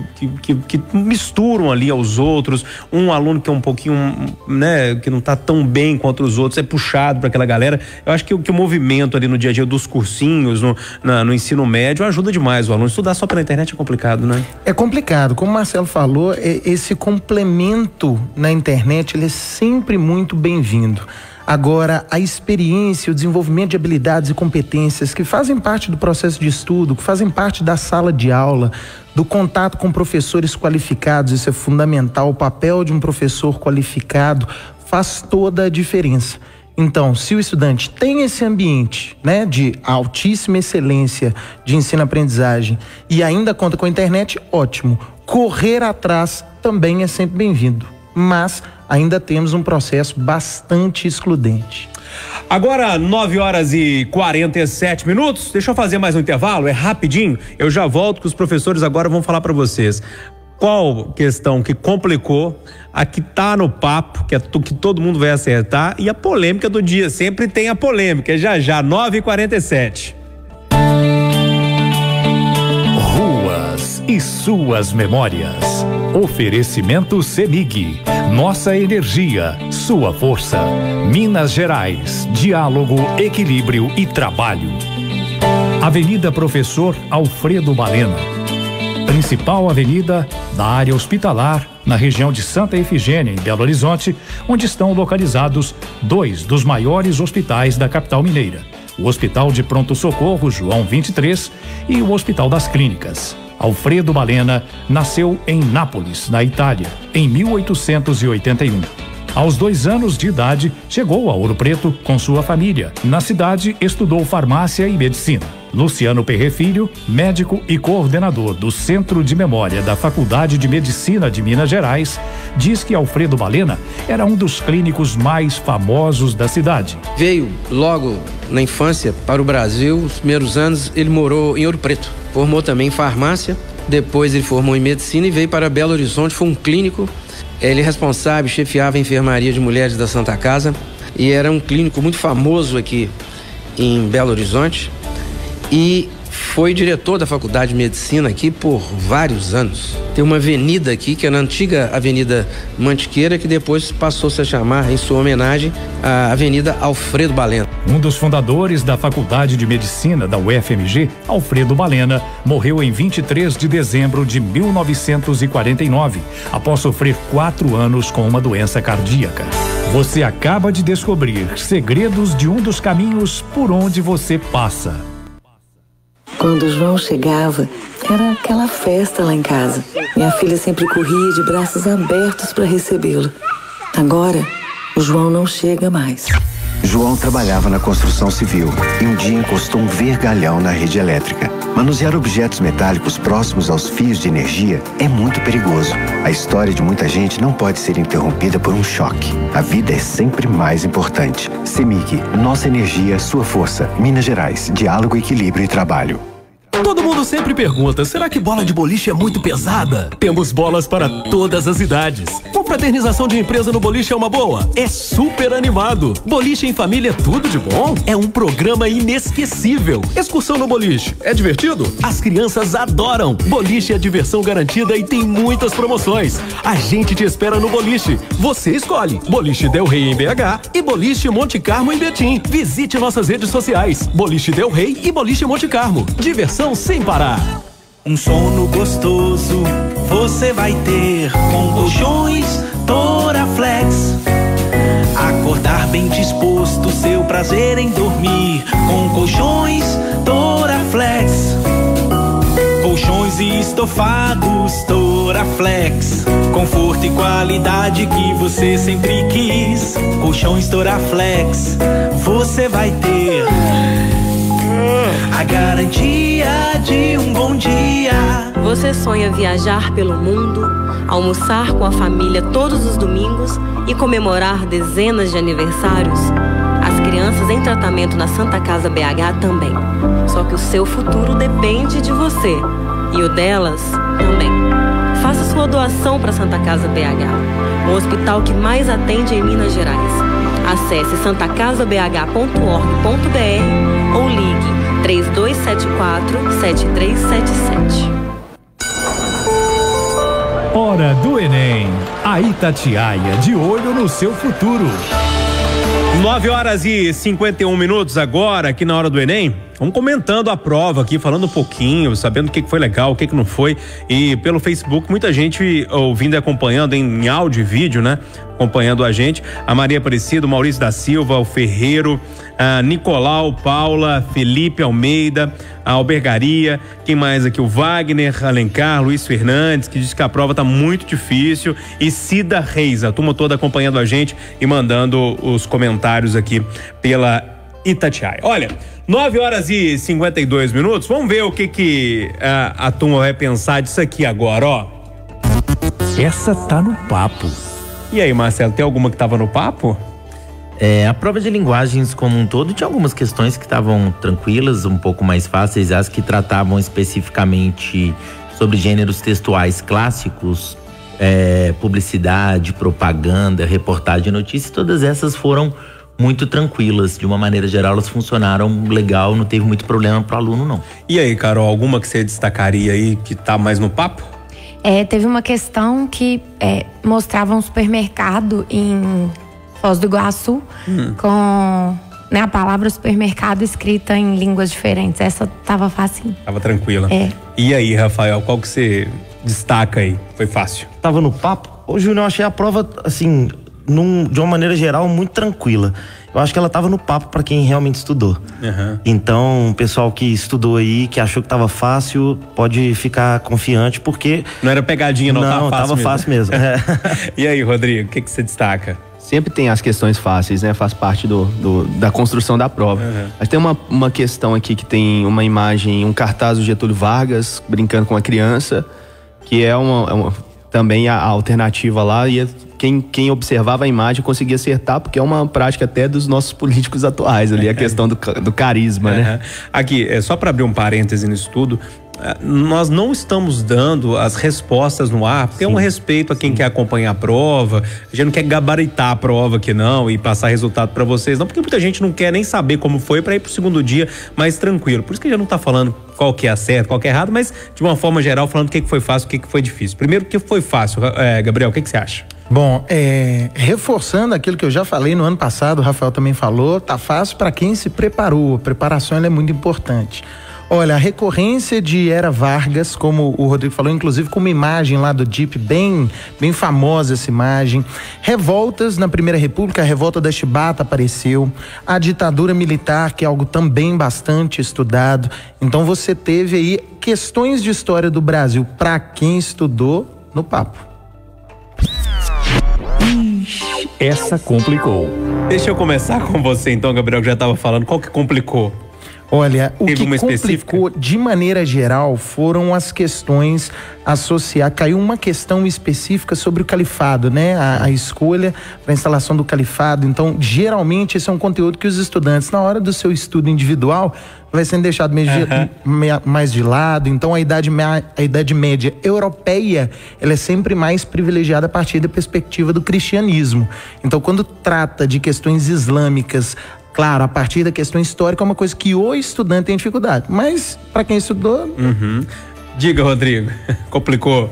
misturam ali aos outros, um aluno que é um pouquinho, né, que não tá tão bem quanto os outros, é puxado para aquela galera. Eu acho que o movimento ali no dia a dia dos cursinhos, no ensino médio, ajuda demais o aluno. Estudar só pela internet é complicado, né? É complicado, como o Marcelo falou, esse complemento na internet, ele é sempre muito bem-vindo. Agora, a experiência, o desenvolvimento de habilidades e competências que fazem parte do processo de estudo, que fazem parte da sala de aula, do contato com professores qualificados, isso é fundamental. O papel de um professor qualificado faz toda a diferença. Então, se o estudante tem esse ambiente, né, de altíssima excelência de ensino-aprendizagem e ainda conta com a internet, ótimo. Correr atrás também é sempre bem-vindo, mas ainda temos um processo bastante excludente. Agora, 9h47. Deixa eu fazer mais um intervalo, é rapidinho. Eu já volto, que os professores agora vão falar para vocês qual questão que complicou, a que tá no papo, que todo mundo vai acertar, e a polêmica do dia. Sempre tem a polêmica, já, 9h47. Ruas e suas memórias. Oferecimento CEMIG. Nossa energia, sua força. Minas Gerais. Diálogo, equilíbrio e trabalho. Avenida Professor Alfredo Balena. Principal avenida da área hospitalar, na região de Santa Efigênia, em Belo Horizonte, onde estão localizados 2 dos maiores hospitais da capital mineira: o Hospital de Pronto Socorro João 23 e o Hospital das Clínicas. Alfredo Balena nasceu em Nápoles, na Itália, em 1881. Aos 2 anos de idade, chegou a Ouro Preto com sua família. Na cidade, estudou farmácia e medicina. Luciano Perré Filho, médico e coordenador do Centro de Memória da Faculdade de Medicina de Minas Gerais, diz que Alfredo Balena era um dos clínicos mais famosos da cidade. Veio logo na infância para o Brasil. Os primeiros anos ele morou em Ouro Preto. Formou também em farmácia, depois ele formou em medicina e veio para Belo Horizonte. Foi um clínico, ele é responsável, chefiava a enfermaria de mulheres da Santa Casa e era um clínico muito famoso aqui em Belo Horizonte. E foi diretor da Faculdade de Medicina aqui por vários anos. Tem uma avenida aqui, que é na antiga Avenida Mantiqueira, que depois passou-se a chamar, em sua homenagem, a Avenida Alfredo Balena. Um dos fundadores da Faculdade de Medicina da UFMG, Alfredo Balena, morreu em 23 de dezembro de 1949, após sofrer 4 anos com uma doença cardíaca. Você acaba de descobrir segredos de um dos caminhos por onde você passa. Quando o João chegava, era aquela festa lá em casa. Minha filha sempre corria de braços abertos para recebê-lo. Agora, o João não chega mais. João trabalhava na construção civil e um dia encostou um vergalhão na rede elétrica. Manusear objetos metálicos próximos aos fios de energia é muito perigoso. A história de muita gente não pode ser interrompida por um choque. A vida é sempre mais importante. CEMIG, nossa energia, sua força. Minas Gerais, diálogo, equilíbrio e trabalho. Todo mundo sempre pergunta, será que bola de boliche é muito pesada? Temos bolas para todas as idades. Confraternização de empresa no boliche é uma boa? É super animado. Boliche em família é tudo de bom? É um programa inesquecível. Excursão no boliche, é divertido? As crianças adoram. Boliche é diversão garantida e tem muitas promoções. A gente te espera no boliche. Você escolhe. Boliche Del Rey em BH e Boliche Monte Carmo em Betim. Visite nossas redes sociais. Boliche Del Rey e Boliche Monte Carmo. Diversão sem parar. Um sono gostoso você vai ter com colchões Toraflex. Acordar bem disposto, seu prazer em dormir com colchões Toraflex. Colchões e estofados Toraflex. Conforto e qualidade que você sempre quis. Colchões Toraflex, você vai ter a garantia de um bom dia. Você sonha viajar pelo mundo, almoçar com a família todos os domingos e comemorar dezenas de aniversários? As crianças em tratamento na Santa Casa BH também. Só que o seu futuro depende de você. E o delas também. Faça sua doação para Santa Casa BH, o hospital que mais atende em Minas Gerais. Acesse santacasabh.org.br ou ligue 3274-7377. Hora do Enem. A Itatiaia de olho no seu futuro. 9h51 agora, aqui na Hora do Enem. Vamos comentando a prova aqui, falando um pouquinho, sabendo o que foi legal, o que não foi. E pelo Facebook, muita gente ouvindo e acompanhando em áudio e vídeo, né? Acompanhando a gente. A Maria Aparecida, o Maurício da Silva, o Ferreiro, a Nicolau, Paula, Felipe Almeida, a Albergaria, quem mais aqui? O Wagner, Alencar, Luiz Fernandes, que diz que a prova tá muito difícil, e Cida Reis, a turma toda acompanhando a gente e mandando os comentários aqui pela Itatiaia. Olha, 9h52, vamos ver o que a turma vai pensar disso aqui agora, ó. Essa tá no papo. E aí, Marcelo, tem alguma que tava no papo? A prova de linguagens como um todo tinha algumas questões que estavam tranquilas, um pouco mais fáceis, as que tratavam especificamente sobre gêneros textuais clássicos, publicidade, propaganda, reportagem, notícias, todas essas foram muito tranquilas. De uma maneira geral, elas funcionaram legal, não teve muito problema pro aluno, não. E aí, Carol, alguma que você destacaria aí que tá mais no papo? Teve uma questão que mostrava um supermercado em Foz do Iguaçu com a palavra supermercado escrita em línguas diferentes. Essa tava fácil. Tava tranquila. E aí, Rafael, qual que você destaca aí? Foi fácil? Tava no papo? Ô, Júnior, eu achei a prova, assim, de uma maneira geral, muito tranquila. Eu acho que ela tava no papo para quem realmente estudou. Então, o pessoal que estudou aí, que achou que tava fácil, pode ficar confiante, porque... Não era pegadinha, não, tava fácil mesmo. E aí, Rodrigo, o que você destaca? Sempre tem as questões fáceis, né? Faz parte da construção da prova. Mas tem uma questão aqui que tem uma imagem, um cartaz do Getúlio Vargas brincando com a criança, que é também a alternativa lá, e quem observava a imagem conseguia acertar, porque é uma prática até dos nossos políticos atuais ali, a questão do carisma, né? Aqui, só para abrir um parêntese nisso tudo, nós não estamos dando as respostas no ar, porque é um respeito a quem quer acompanhar a prova. A gente não quer gabaritar a prova aqui não e passar resultado para vocês não, porque muita gente não quer nem saber como foi para ir pro segundo dia mais tranquilo. Por isso que a gente não tá falando qual que é certo, qual que é errado, mas de uma forma geral falando o que foi fácil, o que foi difícil. Primeiro, o que foi fácil, Gabriel, o que você acha? Bom, reforçando aquilo que eu já falei no ano passado, o Rafael também falou, tá fácil para quem se preparou. A preparação ela é muito importante. Olha, a recorrência de Era Vargas, como o Rodrigo falou, inclusive com uma imagem lá do DIP, bem famosa essa imagem. Revoltas na Primeira República, a revolta da Chibata apareceu. A ditadura militar, que é algo também bastante estudado. Então você teve aí questões de história do Brasil, para quem estudou, no papo. Essa complicou. Deixa eu começar com você então, Gabriel, que já estava falando. Qual que complicou? Olha, o Teve que uma complicou de maneira geral foram as questões associadas. Caiu uma questão específica sobre o califado, né? A escolha para a instalação do califado. Então, geralmente, esse é um conteúdo que os estudantes, na hora do seu estudo individual, vai sendo deixado mais de lado. Então, a idade média europeia, ela é sempre mais privilegiada a partir da perspectiva do cristianismo. Então, quando trata de questões islâmicas, claro, a partir da questão histórica é uma coisa que o estudante tem dificuldade, mas para quem estudou... Diga, Rodrigo, complicou.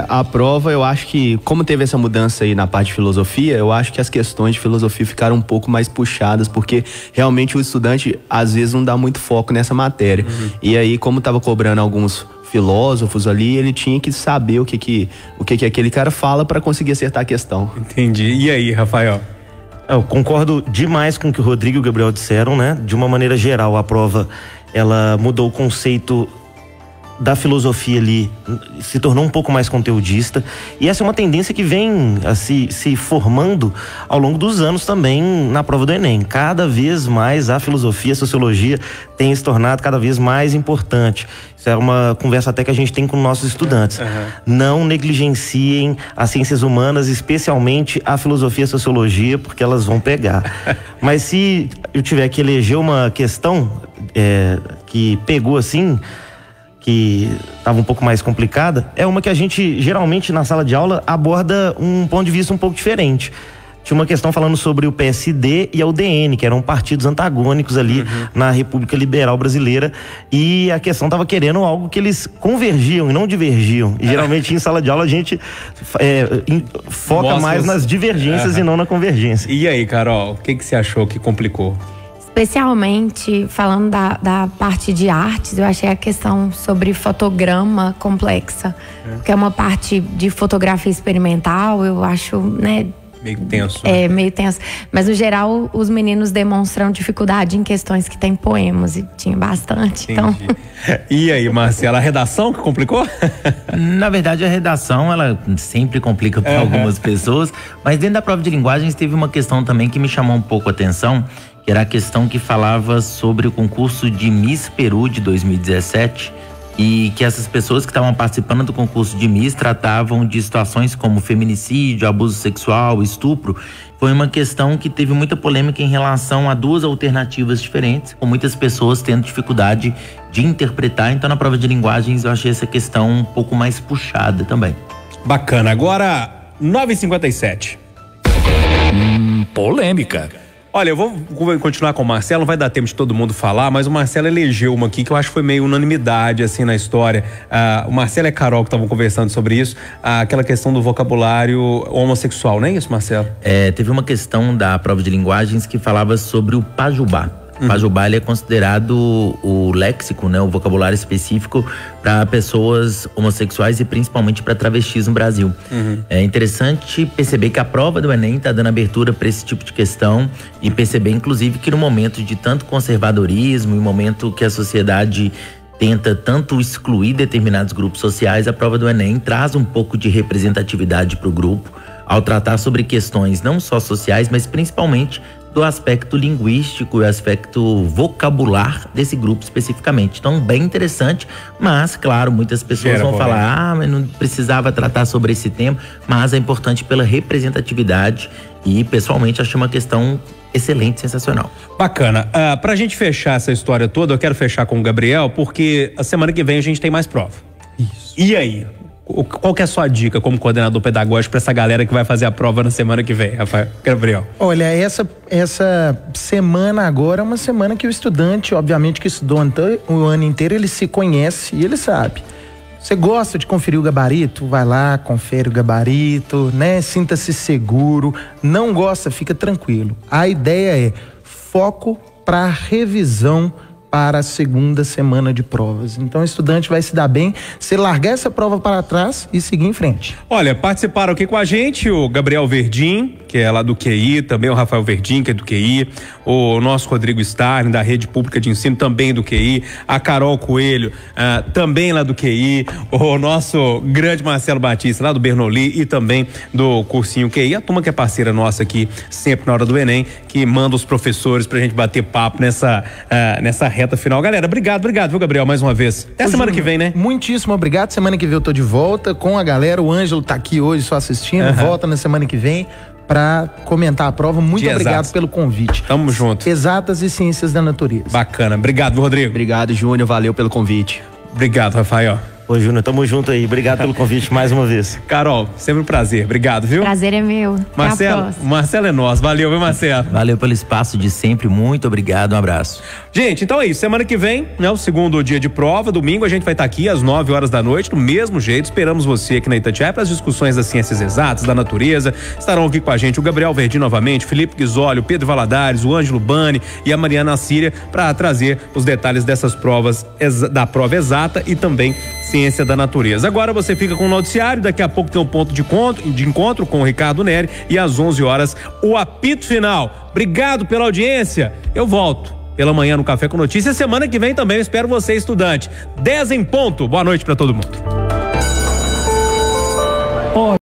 A prova, eu acho que, como teve essa mudança aí na parte de filosofia, eu acho que as questões de filosofia ficaram um pouco mais puxadas, porque realmente o estudante, às vezes, não dá muito foco nessa matéria. E aí, como tava cobrando alguns filósofos ali, ele tinha que saber o que aquele cara fala para conseguir acertar a questão. Entendi. E aí, Rafael? Eu concordo demais com o que o Rodrigo e o Gabriel disseram, né? De uma maneira geral, a prova, ela mudou o conceito da filosofia ali, se tornou um pouco mais conteudista, e essa é uma tendência que vem se formando ao longo dos anos também na prova do Enem. Cada vez mais a filosofia, a sociologia tem se tornado cada vez mais importante. Isso é uma conversa até que a gente tem com nossos estudantes. Não negligenciem as ciências humanas, especialmente a filosofia e a sociologia, porque elas vão pegar. Mas se eu tiver que eleger uma questão que pegou assim, que estava um pouco mais complicada, é uma que a gente geralmente na sala de aula aborda um ponto de vista um pouco diferente. Tinha uma questão falando sobre o PSD e a UDN, que eram partidos antagônicos ali na República Liberal Brasileira, e a questão estava querendo algo que eles convergiam e não divergiam. E geralmente em sala de aula a gente foca mais nas divergências e não na convergência. E aí, Carol, o que você achou que complicou? Especialmente falando da parte de artes, eu achei a questão sobre fotograma complexa, que é uma parte de fotografia experimental, eu acho, né? Meio tenso. Meio tenso. Mas, no geral, os meninos demonstram dificuldade em questões que tem poemas, e tinha bastante. Então... E aí, Marcela, a redação que complicou? Na verdade, a redação, ela sempre complica para algumas pessoas, mas dentro da prova de linguagens teve uma questão também que me chamou um pouco a atenção, que era a questão que falava sobre o concurso de Miss Peru de 2017, e que essas pessoas que estavam participando do concurso de Miss tratavam de situações como feminicídio, abuso sexual, estupro. Foi uma questão que teve muita polêmica em relação a duas alternativas diferentes, com muitas pessoas tendo dificuldade de interpretar. Então, na prova de linguagens, eu achei essa questão um pouco mais puxada também. Bacana. Agora, 9h57. Polêmica. Olha, eu vou continuar com o Marcelo, não vai dar tempo de todo mundo falar, mas o Marcelo elegeu uma aqui que eu acho que foi meio unanimidade, assim, na história. O Marcelo e a Carol que estavam conversando sobre isso, aquela questão do vocabulário homossexual, não é isso, Marcelo? Teve uma questão da prova de linguagens que falava sobre o pajubá. Pajubá, ele é considerado o léxico, né, o vocabulário específico para pessoas homossexuais e principalmente para travestis no Brasil. É interessante perceber que a prova do Enem está dando abertura para esse tipo de questão e perceber, inclusive, que no momento de tanto conservadorismo, em momento que a sociedade tenta tanto excluir determinados grupos sociais, a prova do Enem traz um pouco de representatividade para o grupo, ao tratar sobre questões não só sociais, mas principalmente do aspecto linguístico e aspecto vocabular desse grupo especificamente. Então, bem interessante, mas, claro, muitas pessoas vão falar, mas não precisava tratar sobre esse tema, mas é importante pela representatividade e, pessoalmente, achei uma questão excelente, sensacional. Bacana. Pra gente fechar essa história toda, eu quero fechar com o Gabriel, porque a semana que vem a gente tem mais prova. Isso. E aí? Qual que é a sua dica como coordenador pedagógico para essa galera que vai fazer a prova na semana que vem, Rafael? Gabriel. Olha, essa semana agora é uma semana que o estudante, obviamente que estudou o ano inteiro, ele se conhece e ele sabe. Você gosta de conferir o gabarito? Vai lá, confere o gabarito, né? Sinta-se seguro. Não gosta, fica tranquilo. A ideia é foco para revisão para a segunda semana de provas. Então o estudante vai se dar bem se largar essa prova para trás e seguir em frente. Olha, participaram aqui com a gente o Gabriel Verdim, que é lá do QI, também o Rafael Verdim, que é do QI, o nosso Rodrigo Starling, da Rede Pública de Ensino, também do QI, a Carol Coelho, também lá do QI, o nosso grande Marcelo Batista, lá do Bernoulli e também do cursinho QI, a turma que é parceira nossa aqui, sempre na hora do Enem, que que manda os professores pra gente bater papo nessa reta final. Galera, obrigado, viu, Gabriel, mais uma vez. Até semana que vem, né? Muitíssimo obrigado. Semana que vem eu tô de volta com a galera. O Ângelo tá aqui hoje só assistindo. Volta na semana que vem para comentar a prova. Muito obrigado pelo convite. Tamo junto. Exatas e ciências da natureza. Bacana. Obrigado, Rodrigo. Obrigado, Júnior. Valeu pelo convite. Obrigado, Rafael. Ô, Júnior, tamo junto aí. Obrigado pelo convite mais uma vez. Carol, sempre um prazer. Obrigado, viu? Prazer é meu. Marcelo é nosso. Valeu, viu, Marcelo? Valeu pelo espaço de sempre. Muito obrigado. Um abraço. Gente, então é isso. Semana que vem, né, o segundo dia de prova. Domingo a gente vai estar aqui às 9 horas da noite, do mesmo jeito. Esperamos você aqui na Itatiaia para as discussões das ciências exatas, da natureza. Estarão aqui com a gente o Gabriel Verdim novamente, Felipe Guizoli, o Pedro Valadares, o Ângelo Bani e a Mariana Assíria para trazer os detalhes dessas provas, da prova exata e também ciência da natureza. Agora você fica com o noticiário, daqui a pouco tem um ponto de encontro com o Ricardo Neri e às 11 horas o apito final. Obrigado pela audiência. Eu volto pela manhã no Café com Notícias. Semana que vem também eu espero você, estudante. 10 em ponto. Boa noite para todo mundo.